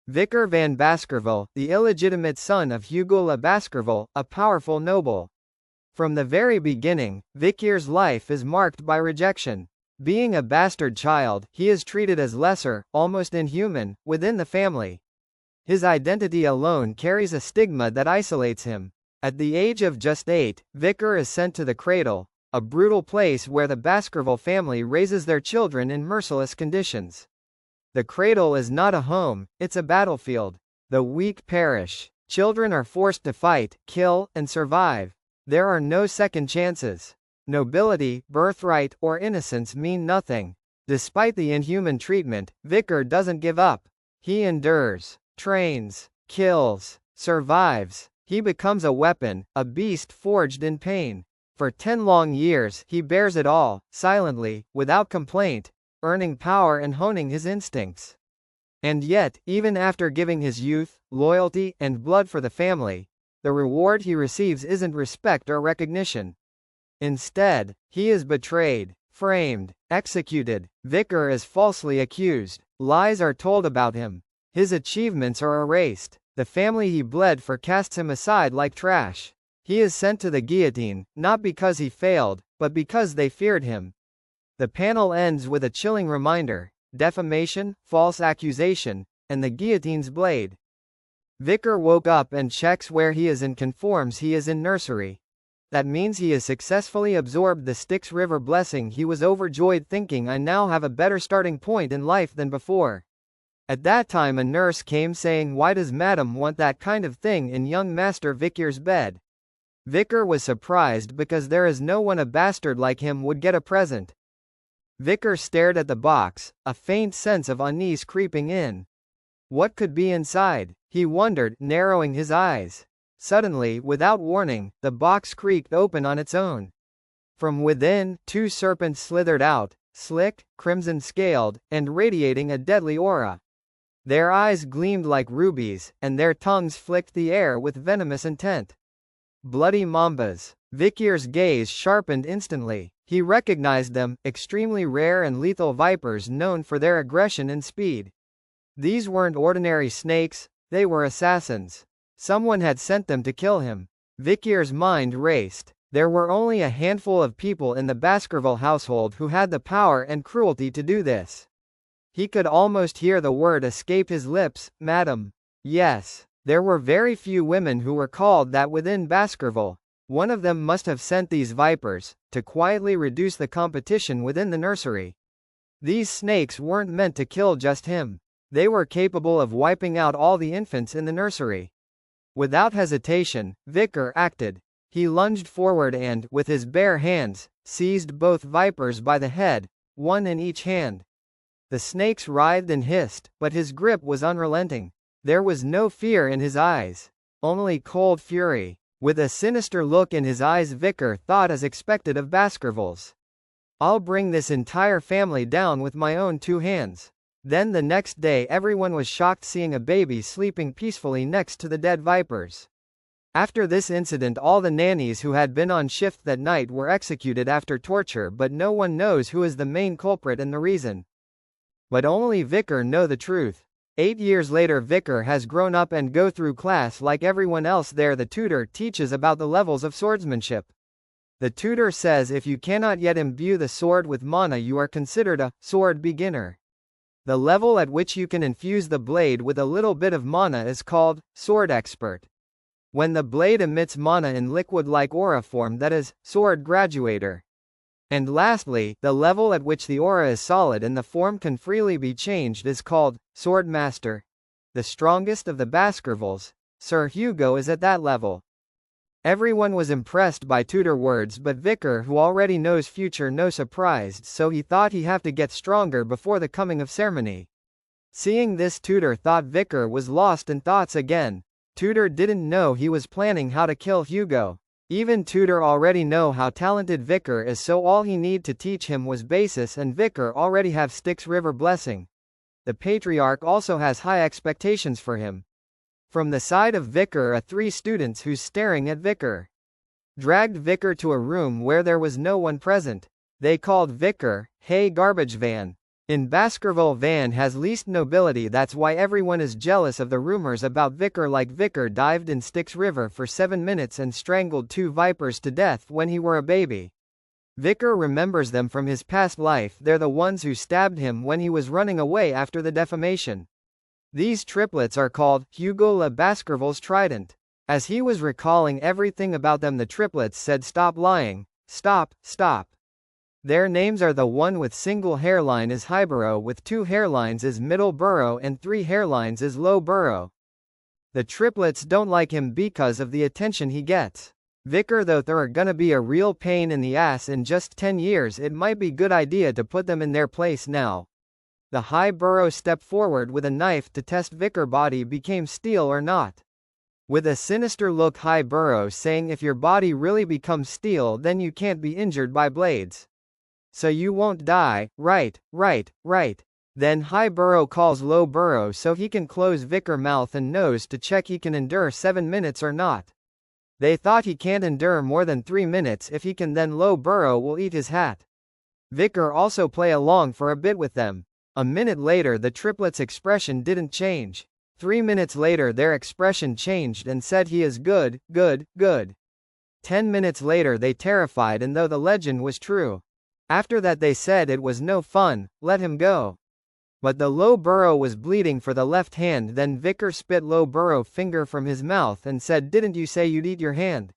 Vicar van Baskerville, the illegitimate son of Hugo le Baskerville, a powerful noble. From the very beginning, Vicier's life is marked by rejection. Being a bastard child, he is treated as lesser, almost inhuman, within the family. His identity alone carries a stigma that isolates him. At the age of just 8, Vicar is sent to the cradle, a brutal place where the Baskerville family raises their children in merciless conditions. The cradle is not a home, it's a battlefield. The weak perish. Children are forced to fight, kill, and survive. There are no second chances. Nobility, birthright, or innocence mean nothing. Despite the inhuman treatment, Vicar doesn't give up. He endures, trains, kills, survives. He becomes a weapon, a beast forged in pain. For 10 long years, he bears it all, silently, without complaint, earning power and honing his instincts. And yet, even after giving his youth, loyalty, and blood for the family, the reward he receives isn't respect or recognition. Instead, he is betrayed, framed, executed. Vicar is falsely accused. Lies are told about him. His achievements are erased. The family he bled for casts him aside like trash. He is sent to the guillotine, not because he failed, but because they feared him. The panel ends with a chilling reminder: defamation, false accusation, and the guillotine's blade. Vicar woke up and checks where he is and confirms he is in nursery. That means he has successfully absorbed the Styx River blessing. He was overjoyed, thinking, I now have a better starting point in life than before. At that time a nurse came saying, why does madam want that kind of thing in young Master Vicier's bed? Vicar was surprised because there is no one a bastard like him would get a present. Vicar stared at the box, a faint sense of unease creeping in. What could be inside? He wondered, narrowing his eyes. Suddenly, without warning, the box creaked open on its own. From within, 2 serpents slithered out, slick, crimson-scaled, and radiating a deadly aura. Their eyes gleamed like rubies, and their tongues flicked the air with venomous intent. Bloody mambas. Vicier's gaze sharpened instantly. He recognized them, extremely rare and lethal vipers known for their aggression and speed. These weren't ordinary snakes, they were assassins. Someone had sent them to kill him. Vicier's mind raced. There were only a handful of people in the Baskerville household who had the power and cruelty to do this. He could almost hear the word escape his lips, madam. Yes, there were very few women who were called that within Baskerville. One of them must have sent these vipers, to quietly reduce the competition within the nursery. These snakes weren't meant to kill just him. They were capable of wiping out all the infants in the nursery. Without hesitation, Vicar acted. He lunged forward and, with his bare hands, seized both vipers by the head, one in each hand. The snakes writhed and hissed, but his grip was unrelenting. There was no fear in his eyes, only cold fury. With a sinister look in his eyes, Vicar thought as expected of Baskervilles. I'll bring this entire family down with my own 2 hands. Then the next day everyone was shocked seeing a baby sleeping peacefully next to the dead vipers. After this incident, all the nannies who had been on shift that night were executed after torture, but no one knows who is the main culprit and the reason. But only Vicar knows the truth. 8 years later, Vicar has grown up and go through class like everyone else there. The tutor teaches about the levels of swordsmanship. The tutor says if you cannot yet imbue the sword with mana, you are considered a sword beginner. The level at which you can infuse the blade with a little bit of mana is called sword expert. When the blade emits mana in liquid-like aura form, that is sword graduator. And lastly, the level at which the aura is solid and the form can freely be changed is called sword master. The strongest of the Baskervilles, Sir Hugo, is at that level. Everyone was impressed by tutor words, but Vicar, who already knows future, no surprised, so he thought he have to get stronger before the coming of ceremony. Seeing this, tutor thought Vicar was lost in thoughts again. Tutor didn't know he was planning how to kill Hugo. Even tutor already know how talented Vicar is, so all he need to teach him was basis, and Vicar already have Styx River blessing. The patriarch also has high expectations for him. From the side of Vicar are 3 students who's staring at Vicar. Dragged Vicar to a room where there was no one present. They called Vicar, "Hey garbage van." In Baskerville Van has least nobility, that's why everyone is jealous of the rumors about Vicar. Like Vicar dived in Styx River for 7 minutes and strangled 2 vipers to death when he were a baby. Vicar remembers them from his past life, they're the ones who stabbed him when he was running away after the defamation. These triplets are called Hugo Le Baskerville's Trident. As he was recalling everything about them, the triplets said, "Stop lying, stop, stop." Their names are: the one with single hairline is Highborough, with 2 hairlines is Middleborough, and 3 hairlines is Lowborough. The triplets don't like him because of the attention he gets. Vicar, though they're gonna be a real pain in the ass in just 10 years, it might be good idea to put them in their place now. The Highborough stepped forward with a knife to test Vicar body became steel or not. With a sinister look, Highborough saying, "If your body really becomes steel, then you can't be injured by blades. So you won't die, right, right, right." Then Highborough calls Lowborough so he can close Vicar mouth and nose to check he can endure 7 minutes or not. They thought he can't endure more than 3 minutes. If he can, then Lowborough will eat his hat. Vicar also play along for a bit with them. A minute later the triplets' expression didn't change. 3 minutes later their expression changed and said, "He is good, good, good." 10 minutes later they terrified, and though the legend was true. After that they said it was no fun, let him go. But the Lowborough was bleeding for the left hand. Then Vicar spit Lowborough finger from his mouth and said, "Didn't you say you'd eat your hand?"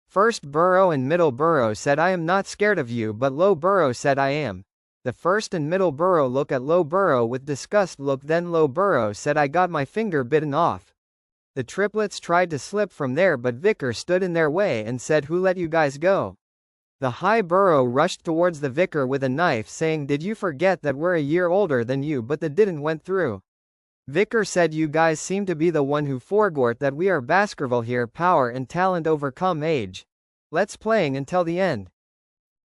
First Borough and Middleborough said, "I am not scared of you," but Lowborough said, "I am." The first and Middleborough look at Lowborough with disgust look, then Lowborough said, "I got my finger bitten off." The triplets tried to slip from there, but Vicar stood in their way and said, "Who let you guys go?" The Highborough rushed towards the Vicar with a knife, saying, "Did you forget that we're a year older than you?" But the didn't went through. Vicar said, "You guys seem to be the one who forgot that we are Baskerville here, power and talent overcome age. Let's playing until the end."